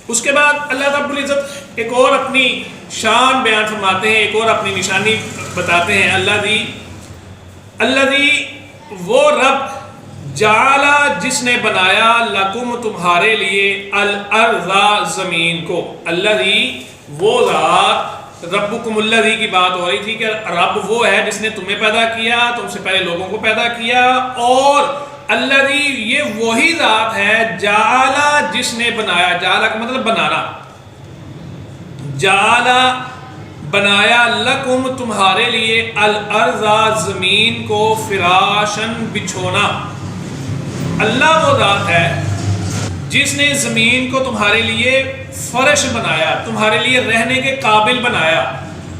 اس کے بعد اللہ رب العزت ایک اور اپنی شان بیان فرماتے ہیں، ایک اور اپنی نشانی بتاتے ہیں۔ اللہ دی وہ رب جعلا جس نے بنایا لکم تمہارے لیے الارض زمین کو، اللہ دی وہ ذات، ربکم اللہ دی کی بات ہو رہی تھی کہ رب وہ ہے جس نے تمہیں پیدا کیا، تم سے پہلے لوگوں کو پیدا کیا، اور اللہ دی یہ وہی ذات ہے جعلا جس نے بنایا، جعلا کا مطلب بنانا، جعلا بنایا لکم تمہارے لیے الارض زمین کو فراشن بچھونا۔ اللہ وہ ذات ہے جس نے زمین کو تمہارے لیے فرش بنایا، تمہارے لیے رہنے کے قابل بنایا،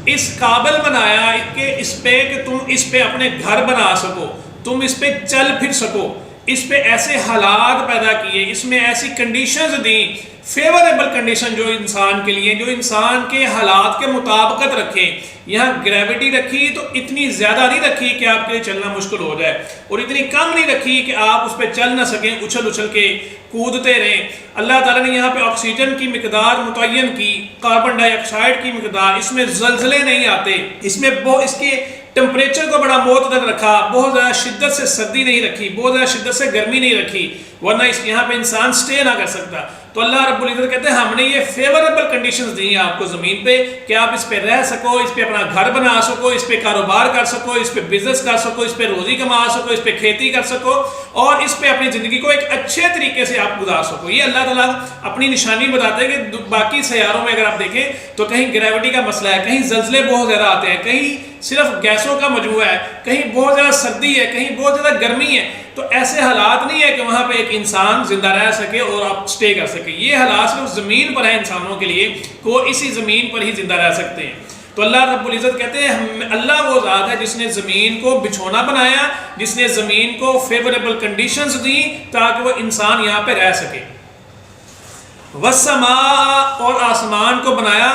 اس قابل بنایا کہ اس پہ کہ تم اس پہ اپنے گھر بنا سکو، تم اس پہ چل پھر سکو، اس پہ ایسے حالات پیدا کیے، اس میں ایسی کنڈیشنز دیں، فیوریبل کنڈیشن جو انسان کے لیے، جو انسان کے حالات کے مطابقت رکھے۔ یہاں گریوٹی رکھی تو اتنی زیادہ نہیں رکھی کہ آپ کے لیے چلنا مشکل ہو جائے، اور اتنی کم نہیں رکھی کہ آپ اس پہ چل نہ سکیں، اچھل اچھل کے کودتے رہیں۔ اللہ تعالیٰ نے یہاں پہ آکسیجن کی مقدار متعین کی، کاربن ڈائی آکسائڈ کی مقدار، اس میں زلزلے نہیں آتے، اس میں اس کے ٹمپریچر کو بڑا معتدل رکھا، بہت زیادہ شدت سے سردی نہیں رکھی، بہت زیادہ شدت سے گرمی نہیں رکھی، ورنہ یہاں پہ انسان سٹے نہ کر سکتا۔ تو اللہ رب العزت کہتے ہیں ہم نے یہ فیوریبل کنڈیشنز دی ہیں آپ کو زمین پہ کہ آپ اس پہ رہ سکو، اس پہ اپنا گھر بنا سکو، اس پہ کاروبار کر سکو، اس پہ بزنس کر سکو، اس پہ روزی کما سکو، اس پہ کھیتی کر سکو، اور اس پہ اپنی زندگی کو ایک اچھے طریقے سے آپ گزار سکو۔ یہ اللہ تعالیٰ اپنی نشانی بتاتے ہیں کہ باقی سیاروں میں اگر آپ دیکھیں تو کہیں گریوٹی کا مسئلہ ہے، کہیں زلزلے بہت زیادہ آتے ہیں، کہیں صرف گیسوں کا مجموعہ ہے، کہیں بہت زیادہ سردی ہے، کہیں بہت زیادہ گرمی ہے، تو ایسے حالات نہیں ہے کہ وہاں پہ ایک انسان زندہ رہ سکے اور آپ سٹے کر سکے۔ یہ حالات صرف زمین پر ہیں انسانوں کے لیے کہ وہ اسی زمین پر ہی زندہ رہ سکتے ہیں۔ تو اللہ رب العزت کہتے ہیں اللہ وہ ذات ہے جس نے زمین کو بچھونا بنایا، جس نے زمین کو فیوریبل کنڈیشنز دی تاکہ وہ انسان یہاں پہ رہ سکے۔ والسماء اور آسمان کو بنایا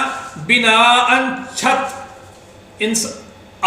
بناءً چھت،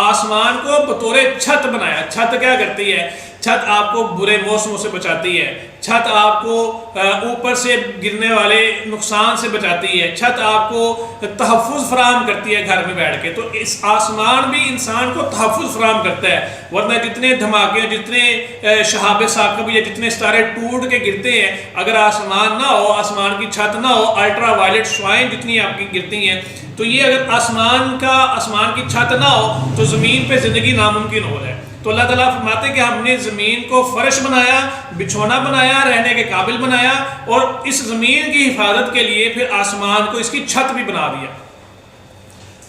آسمان کو بطور چھت بنایا۔ چھت کیا کرتی ہے؟ چھت آپ کو برے موسموں سے بچاتی ہے، چھت آپ کو اوپر سے گرنے والے نقصان سے بچاتی ہے، چھت آپ کو تحفظ فراہم کرتی ہے گھر میں بیٹھ کے۔ تو اس آسمان بھی انسان کو تحفظ فراہم کرتا ہے، ورنہ جتنے دھماکے، جتنے شہاب ثاقب یا جتنے ستارے ٹوٹ کے گرتے ہیں، اگر آسمان نہ ہو، آسمان کی چھت نہ ہو، الٹرا وائلٹ شعاعیں جتنی آپ کی گرتی ہیں، تو یہ اگر آسمان کی چھت نہ ہو تو زمین پہ زندگی ناممکن ہو جائے۔ تو اللہ تعالیٰ فرماتے ہیں کہ ہم نے زمین کو فرش بنایا، بچھونا بنایا، رہنے کے قابل بنایا، اور اس زمین کی حفاظت کے لیے پھر آسمان کو اس کی چھت بھی بنا دیا۔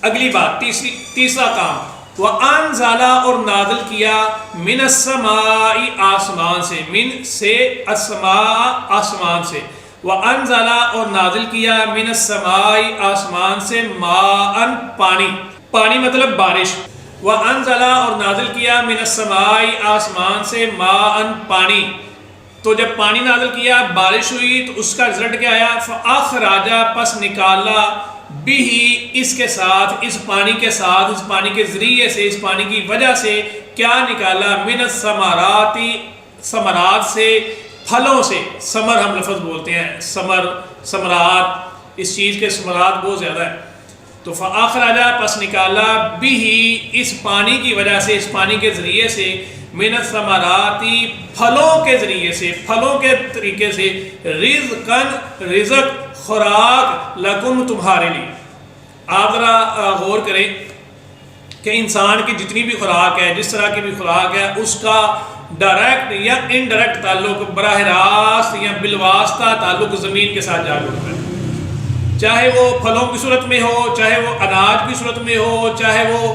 اگلی بات، تیسرا کام، وَأَنزَلَ اور نازل کیا مِنَ السَّمَاءِ آسمان سے، من سے السماء آسمان سے، وَأَنزَلَ اور نازل کیا مِنَ السَّمَاءِ آسمان سے مَاءً پانی، پانی مطلب بارش۔ وَأَنزَلَ اور نازل کیا مِنَ السَّمَاءِ آسمان سے مَاءً پانی۔ تو جب پانی نازل کیا، بارش ہوئی، تو اس کا رزلٹ کیا آیا؟ فَأَخْرَجَ پس نکالا بِهِ اس کے ساتھ، اس پانی کے ساتھ، اس پانی کے ذریعے سے، اس پانی کی وجہ سے کیا نکالا؟ مِنَ الثَّمَرَاتِ ثمرات سے، پھلوں سے۔ ثمر ہم لفظ بولتے ہیں، ثمرات، اس چیز کے ثمرات بہت زیادہ ہیں۔ تو فَأَخْرَجَ پس نکالا بِهِ اس پانی کی وجہ سے، اس پانی کے ذریعے سے، مِنَ الثَّمَرَاتِ پھلوں کے ذریعے سے، پھلوں کے طریقے سے، رِزْقًا رزق، خوراک، لَكُمْ تمہارے لیے۔ آپ ذرا غور کریں کہ انسان کی جتنی بھی خوراک ہے، جس طرح کی بھی خوراک ہے، اس کا ڈائریکٹ یا انڈائریکٹ تعلق، براہ راست یا بالواسطہ تعلق زمین کے ساتھ جا جڑتا ہے۔ چاہے وہ پھلوں کی صورت میں ہو، چاہے وہ اناج کی صورت میں ہو، چاہے وہ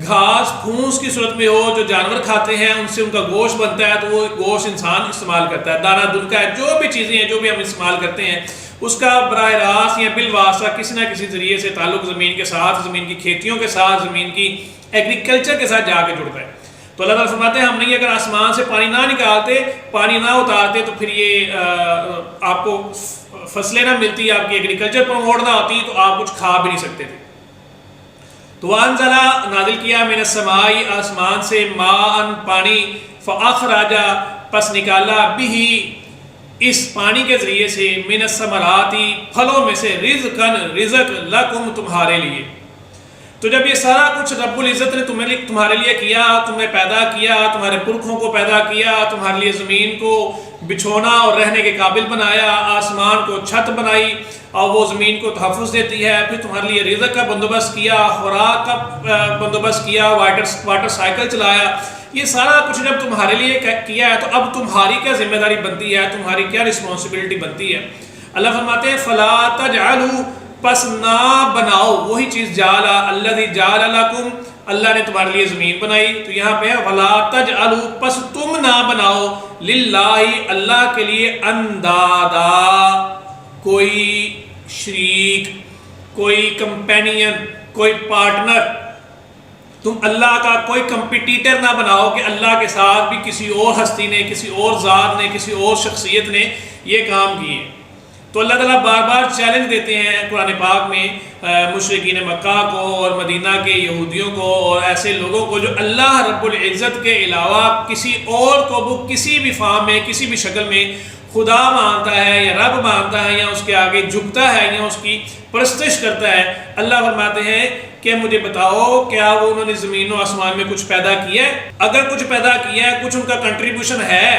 گھاس پھوس کی صورت میں ہو جو جانور کھاتے ہیں، ان سے ان کا گوشت بنتا ہے، تو وہ گوشت انسان استعمال کرتا ہے، دانہ دن کا ہے، جو بھی چیزیں ہیں جو بھی ہم استعمال کرتے ہیں، اس کا براہ راست یا بالواسطہ کسی نہ کسی ذریعے سے تعلق زمین کے ساتھ، زمین کی کھیتیوں کے ساتھ، زمین کی ایگریکلچر کے ساتھ جا کے جڑتا ہے۔ تو اللہ تعالیٰ فرماتے ہیں ہم نہیں اگر آسمان سے پانی نہ نکالتے، پانی نہ اتارتے، تو پھر یہ آپ کو فصلیں نہ ملتی، آپ کی ایگریکلچر پروموٹ نہ ہوتی، تو آپ کچھ کھا بھی نہیں سکتے تھے۔ تو وَأَنزَلَ نازل کیا مِنَ السَّمَاءِ آسمان سے مَاءً پانی، فَأَخْرَجَ پس نکالا بِهِ اس پانی کے ذریعے سے من الثمراتی پھلوں میں سے رزقن رزق لکم تمہارے لیے. تو جب یہ سارا کچھ رب العزت نے تمہارے لیے کیا، تمہیں پیدا کیا، تمہارے پرکھوں کو پیدا کیا، تمہارے لیے زمین کو بچھونا اور رہنے کے قابل بنایا، آسمان کو چھت بنائی اور وہ زمین کو تحفظ دیتی ہے، پھر تمہارے لیے رزق کا بندوبست کیا، خوراک کا بندوبست کیا، واٹر سائیکل چلایا، یہ سارا کچھ جب تمہارے لیے کیا ہے تو اب تمہاری کیا ذمہ داری بنتی ہے، تمہاری کیا رسپانسبلٹی بنتی ہے. اللہ فرماتے ہیں فَلَا تَجْعَلُوا پس نہ بناؤ وہی چیز جعل الذی جعل لکم اللہ نے تمہارے لیے زمین بنائی. تو یہاں پہ ہے وَلَا تَجْعَلُوا پس تم نہ بناؤ للہ اللہ کے لیے اندادا کوئی شریک، کوئی کمپینین، کوئی پارٹنر. تم اللہ کا کوئی کمپیٹیٹر نہ بناؤ کہ اللہ کے ساتھ بھی کسی اور ہستی نے، کسی اور ذات نے، کسی اور شخصیت نے یہ کام کیے. تو اللہ تعالیٰ بار بار چیلنج دیتے ہیں قرآن پاک میں مشرکین مکہ کو اور مدینہ کے یہودیوں کو اور ایسے لوگوں کو جو اللہ رب العزت کے علاوہ کسی اور کو وہ کسی بھی فارم میں، کسی بھی شکل میں خدا مانتا ہے یا رب مانتا ہے یا اس کے آگے جھکتا ہے یا اس کی پرستش کرتا ہے. اللہ فرماتے ہیں کہ مجھے بتاؤ کیا وہ انہوں نے زمین و آسمان میں کچھ پیدا کیا ہے؟ اگر کچھ پیدا کیا ہے، کچھ ان کا کنٹریبیوشن ہے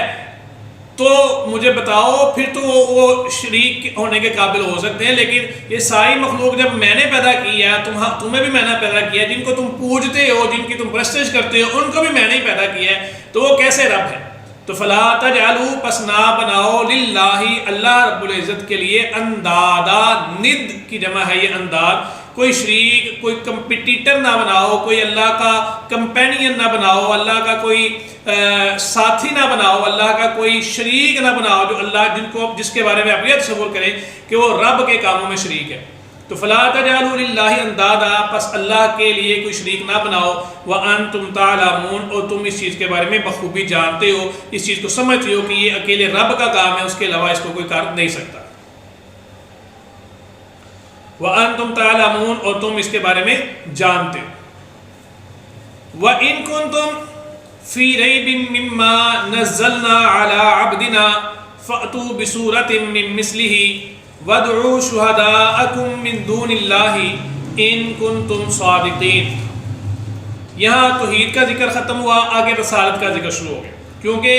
تو مجھے بتاؤ، پھر تو وہ شریک ہونے کے قابل ہو سکتے ہیں. لیکن یہ ساری مخلوق جب میں نے پیدا کی ہے، تمہیں بھی میں نے پیدا کیا ہے، جن کو تم پوجتے ہو، جن کی تم پرستش کرتے ہو، ان کو بھی میں نے ہی پیدا کیا ہے، تو وہ کیسے رب ہے؟ تو فَلَا تَجْعَلُوا پس نہ بناؤ للہ اللہ رب العزت کے لیے اندادا، ند کی جمع ہے یہ انداد، کوئی شریک، کوئی کمپیٹیٹر نہ بناؤ، کوئی اللہ کا کمپینین نہ بناؤ، اللہ کا کوئی ساتھی نہ بناؤ، اللہ کا کوئی شریک نہ بناؤ جو اللہ جس کے بارے میں آپ یہ تصور کریں کہ وہ رب کے کاموں میں شریک ہے. تو فَلَا تَجْعَلُوا لِلَّهِ اندادا پس اللہ کے لیے کوئی شریک نہ بناؤ. وَأَنْتُمْ تَعْلَمُونَ اور تم اس چیز کے بارے میں بخوبی جانتے ہو، اس چیز کو سمجھتے ہو کہ یہ اکیلے رب کا کام ہے، اس کے علاوہ اس کو کوئی کر نہیں سکتا. وَأَنْتُمْ تَعْلَمُونَ اور تم اس کے بارے میں جانتے ہو. وَإِن كُنْتُمْ فِي رَيْبٍ مِّمَّا نَزَّلْنَا عَلَىٰ عَبْدِنَا فَأْتُوا بِسُورَةٍ مِّن مِّثْلِهِ وَادْعُوا شُهَدَاءَكُم مِّن دُونِ اللَّهِ إِن كُنتُمْ صَادِقِينَ. یہاں توحید کا ذکر ختم ہوا، آگے رسالت کا ذکر شروع ہو گیا. کیونکہ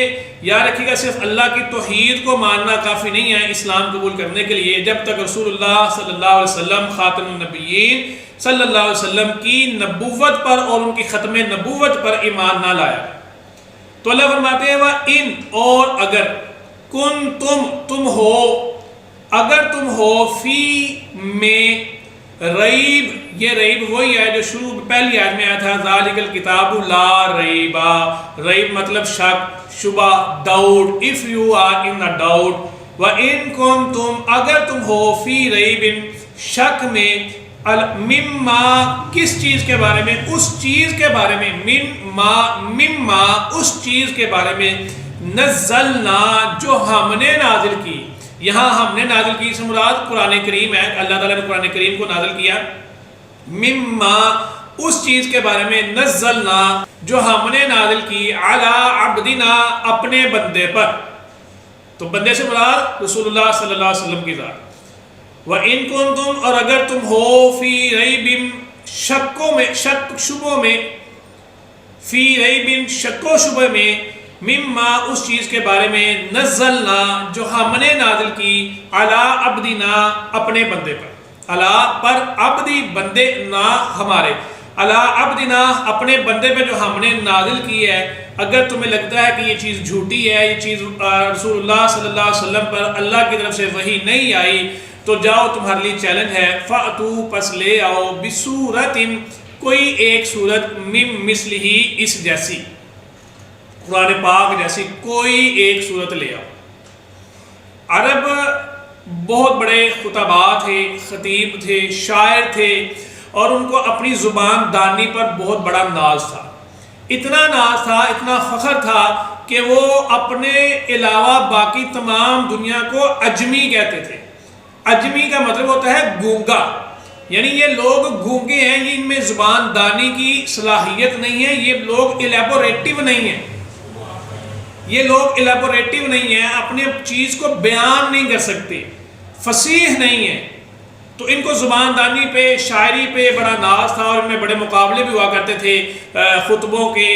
یاد رکھیے گا صرف اللہ کی توحید کو ماننا کافی نہیں ہے اسلام قبول کرنے کے لیے، جب تک رسول اللہ صلی اللہ علیہ وسلم خاتم النبیین صلی اللہ علیہ وسلم کی نبوت پر اور ان کی ختم نبوت پر ایمان نہ لایا. تو اللہ فرماتے ہیں وَإِن اور اگر کن تم ہو، اگر تم ہو فی میں ریب، یہ ریب وہی ہے جو شروع پہلی آیت میں آیا تھا ذالک الکتاب لا ریبا. ریب مطلب شک، شبہ، doubt. if you are in a doubt. وَإِن كُنْتُمْ اگر تم ہو فی ریب شک میں، مما کس چیز کے بارے میں؟ اس چیز کے بارے میں، مما اس چیز کے بارے میں نزلنا جو ہم نے نازل کی. یہاں ہم نے نازل کی سے مراد قرآن کریم ہے، اللہ تعالیٰ نے قرآن کریم کو نازل کیا. مما اس چیز کے بارے میں نزلنا جو ہم نے نازل کی علی عبدنا اپنے بندے پر. تو بندے سے مراد رسول اللہ صلی اللہ علیہ وسلم کی ذات. وَإِن كُنْتُمْ اور اگر تم ہو فی ریب شکوں میں، شک شبوں میں، فی ریب شک و شبہ میں، مما اس چیز کے بارے میں نزلنا جو ہم نے نازل کی علی عبدنا اپنے بندے پر. علی پر عبدی بندے نہ ہمارے، علی عبدنا اپنے بندے پہ جو ہم نے نازل کی ہے. اگر تمہیں لگتا ہے کہ یہ چیز جھوٹی ہے، یہ چیز رسول اللہ صلی اللہ علیہ وسلم پر اللہ کی طرف سے وحی نہیں آئی، تو جاؤ تمہارے لیے چیلنج ہے. فَأْتُوا پس لے آؤ بِسُورَةٍ کوئی ایک صورت مِن مِثْلِهِ اس جیسی، قرآن پاک جیسی کوئی ایک صورت لے آؤ. عرب بہت بڑے خطباء تھے، خطیب تھے، شاعر تھے، اور ان کو اپنی زبان دانی پر بہت بڑا ناز تھا. اتنا ناز تھا، اتنا فخر تھا کہ وہ اپنے علاوہ باقی تمام دنیا کو اجمی کہتے تھے. اجمی کا مطلب ہوتا ہے گونگا، یعنی یہ لوگ گونگے ہیں، یہ ان میں زبان دانی کی صلاحیت نہیں ہے، یہ لوگ الیبوریٹو نہیں ہیں. یہ لوگ الیبوریٹو نہیں ہیں، اپنے چیز کو بیان نہیں کر سکتے، فصیح نہیں ہیں، تو ان کو زبان دانی پہ، شاعری پہ بڑا ناز تھا، اور ان میں بڑے مقابلے بھی ہوا کرتے تھے، خطبوں کے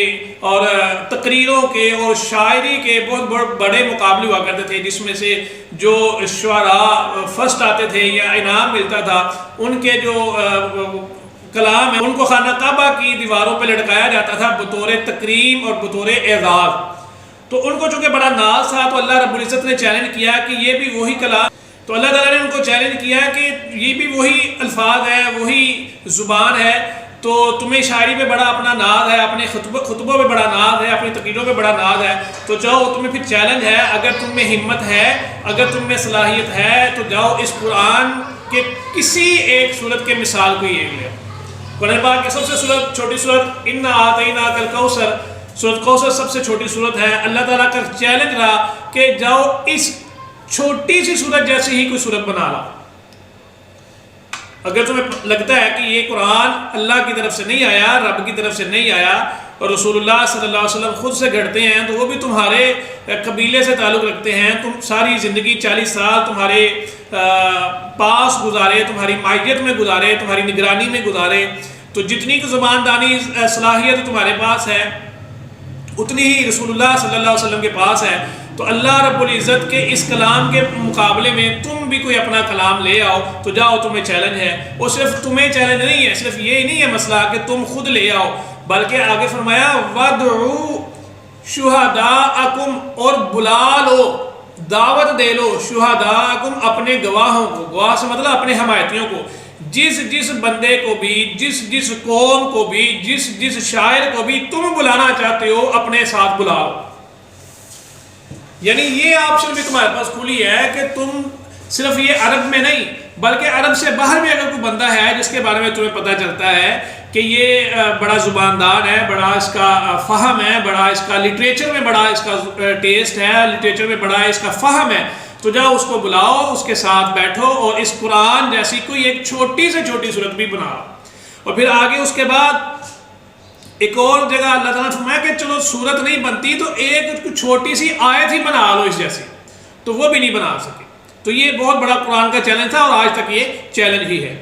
اور تقریروں کے اور شاعری کے بہت بڑے مقابلے ہوا کرتے تھے، جس میں سے جو شعراء فرسٹ آتے تھے یا انعام ملتا تھا، ان کے جو کلام ہے ان کو خانہ کعبہ کی دیواروں پہ لٹکایا جاتا تھا بطور تکریم اور بطور اعزاز۔ تو ان کو چونکہ بڑا ناز تھا، تو اللہ رب العزت نے چیلنج کیا کہ یہ بھی وہی کلام، تو اللہ تعالیٰ نے ان کو چیلنج کیا کہ یہ بھی وہی الفاظ ہے، وہی زبان ہے، تو تمہیں شاعری پہ بڑا اپنا ناز ہے، اپنے خطبوں پہ بڑا ناز ہے، اپنی تقریروں پہ بڑا ناز ہے، تو جاؤ، تمہیں پھر چیلنج ہے، اگر تم میں ہمت ہے، اگر تم میں صلاحیت ہے، تو جاؤ اس قرآن کے کسی ایک صورت کے مثال کو یہ لے۔ قرآن پاک کی سب سے چھوٹی صورت اِنَّا أَعْطَيْنَاكَ الْكَوْثَرَ، سورۃ کوثر سب سے چھوٹی صورت ہے۔ اللہ تعالیٰ کا چیلنج رہا کہ جاؤ اس چھوٹی سی صورت جیسی ہی کوئی صورت بنا لا۔ اگر تمہیں لگتا ہے کہ یہ قرآن اللہ کی طرف سے نہیں آیا، رب کی طرف سے نہیں آیا، اور رسول اللہ صلی اللہ علیہ وسلم خود سے گھڑتے ہیں، تو وہ بھی تمہارے قبیلے سے تعلق رکھتے ہیں، تم ساری زندگی 40 سال تمہارے پاس گزارے، تمہاری معیت میں گزارے، تمہاری نگرانی میں گزارے، تو جتنی کو زبان دانی صلاحیت تمہارے پاس ہے اتنی ہی رسول اللہ صلی اللہ علیہ وسلم کے پاس ہے، تو اللہ رب العزت کے اس کلام کے مقابلے میں تم بھی کوئی اپنا کلام لے آؤ، تو جاؤ، تمہیں چیلنج ہے۔ اور صرف تمہیں چیلنج نہیں ہے، صرف یہ نہیں ہے مسئلہ کہ تم خود لے آؤ، بلکہ آگے فرمایا وَادْعُوا شُهَدَاءَكُمْ، اور بلا لو، دعوت دے لو، شہداءکم، اپنے گواہوں کو، گواہ سے مطلب اپنے حمایتیوں کو، جس بندے کو بھی، جس قوم کو بھی، جس شاعر کو بھی تم بلانا چاہتے ہو، اپنے ساتھ بلا لو۔ یعنی یہ آپشن بھی تمہارے پاس کھلی ہے کہ تم صرف یہ عرب میں نہیں بلکہ عرب سے باہر بھی اگر کوئی بندہ ہے جس کے بارے میں تمہیں پتہ چلتا ہے کہ یہ بڑا زباندار ہے، بڑا اس کا فہم ہے، بڑا اس کا لٹریچر میں بڑا اس کا ٹیسٹ ہے، لٹریچر میں بڑا اس کا فہم ہے، تو جاؤ اس کو بلاؤ، اس کے ساتھ بیٹھو اور اس قرآن جیسی کوئی ایک چھوٹی سے چھوٹی صورت بھی بناؤ۔ اور پھر آگے اس کے بعد ایک اور جگہ اللہ تعالیٰ نے فرمایا کہ چلو صورت نہیں بنتی تو ایک چھوٹی سی آیت ہی بنا لو اس جیسی، تو وہ بھی نہیں بنا سکے۔ تو یہ بہت بڑا قرآن کا چیلنج تھا اور آج تک یہ چیلنج ہی ہے۔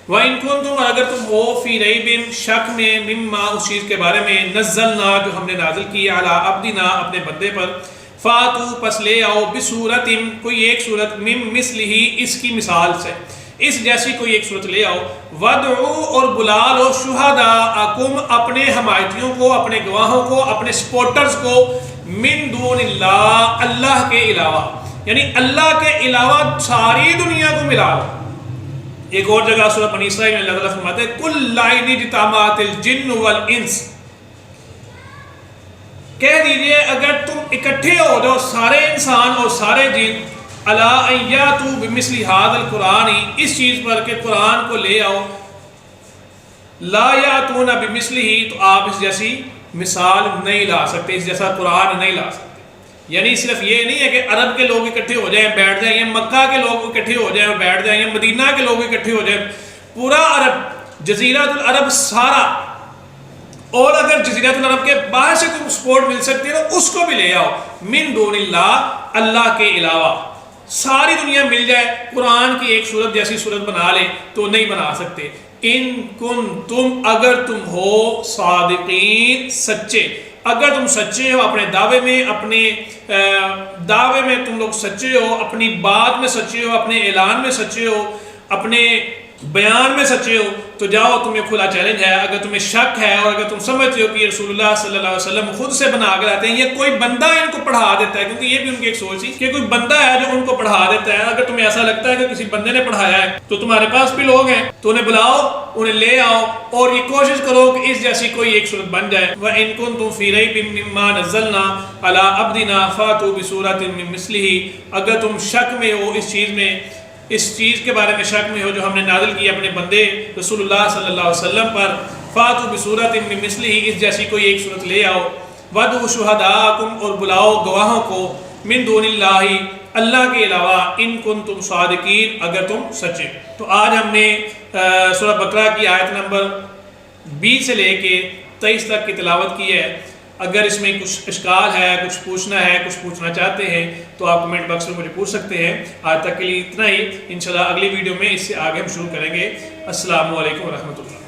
وَإِن كُنتُمْ، اور اگر تم ہو فی ریب، شک میں، مما، اس چیز کے بارے میں، نزلنا، جو ہم نے نازل کی، علی عبدنا، اپنے بندے پر، فاتو، پس لے آؤ، بصورت، کوئی ایک صورت، من مثلہ، اس کی مثال سے، اس جیسی کوئی ایک صورت لے آؤ، وَادْعُوا، اور بلا لو، شُهَدَاءَكُمْ، اپنے حمایتیوں کو، اپنے گواہوں کو، اپنے سپورٹرز کو، من دون اللہ، اللہ کے علاوہ، یعنی اللہ کے علاوہ ساری دنیا کو ملا لو۔ ایک اور جگہ سورہ بنی اسرائیل میں اللہ تعالیٰ فرماتے ہیں کُلَّ إِنِ اجْتَمَعَتِ الْجِنُّ وَالْإِنسُ، کہہ دیجئے اگر تم اکٹھے ہو جاؤ سارے انسان اور سارے جن، عَلَىٰ أَن يَأْتُوا بِمِثْلِ هَٰذَا الْقُرْآنِ، اس چیز پر کہ قرآن کو لے آؤ، لَا يَأْتُونَ بِمِثْلِهِ، تو آپ اس جیسی مثال نہیں لا سکتے، اس جیسا قرآن نہیں لا سکتے۔ یعنی صرف یہ نہیں ہے کہ عرب کے لوگ اکٹھے ہو جائیں بیٹھ جائیں، یا مکہ کے لوگ اکٹھے ہو جائیں اور بیٹھ جائیں، یا مدینہ کے لوگ اکٹھے ہو جائیں، پورا عرب، جزیرۃ العرب سارا، اور اگر جزیرۃ العرب کے باہر سے کوئی سپورٹ مل سکتی ہے تو اس کو بھی لے آؤ، من دون اللہ، اللہ کے علاوہ، ساری دنیا مل جائے قرآن کی ایک صورت جیسی صورت بنا لے تو نہیں بنا سکتے۔ ان کنتم، اگر تم ہو، صادقین، سچے، اگر تم سچے ہو اپنے دعوے میں، اپنے دعوے میں تم لوگ سچے ہو، اپنی بات میں سچے ہو، اپنے اعلان میں سچے ہو، اپنے بیان میں سچے ہو، تو جاؤ، تمہیں کھلا چیلنج ہے۔ اگر تمہیں شک ہے اور اگر تم سمجھتے ہو کہ یہ رسول اللہ صلی اللہ علیہ وسلم خود سے بنا کے لاتے ہیں، یہ کوئی بندہ ان کو پڑھا دیتا ہے، کیونکہ یہ بھی ان کی ایک سوچ تھی کہ کوئی بندہ ہے جو ان کو پڑھا دیتا ہے، اگر تمہیں ایسا لگتا ہے کہ کسی بندے نے پڑھایا ہے تو تمہارے پاس بھی لوگ ہیں، تو انہیں بلاؤ، انہیں لے آؤ اور یہ کوشش کرو کہ اس جیسی کوئی ایک صورت بن جائے۔ وَإِن كُنتُمْ فِي رَيْبٍ مِّمَّا نَزَّلْنَا عَلَىٰ عَبْدِنَا فَأْتُوا بِسُورَةٍ مِّن مِّثْلِهِ، اگر تم شک میں ہو اس چیز میں، اس چیز کے بارے میں شک میں ہو جو ہم نے نازل کی اپنے بندے رسول اللہ صلی اللہ علیہ وسلم پر، فاتو بصورت من مثلہ، اس جیسی کوئی ایک صورت لے آؤ، وَادْعُوا شُهَدَاءَكُمْ، اور بلاؤ گواہوں کو، من دون اللہ، اللہ کے علاوہ، ان کنتم صادقین، اگر تم سچے۔ تو آج ہم نے سورہ بقرہ کی آیت نمبر 20 سے لے کے 23 تک کی تلاوت کی ہے۔ اگر اس میں کچھ اشکال ہے، کچھ پوچھنا ہے، کچھ پوچھنا چاہتے ہیں تو آپ کمنٹ باکس میں مجھے پوچھ سکتے ہیں۔ آج تک کے لیے اتنا ہی، انشاءاللہ اگلی ویڈیو میں اس سے آگے ہم شروع کریں گے۔ السلام علیکم ورحمۃ اللہ۔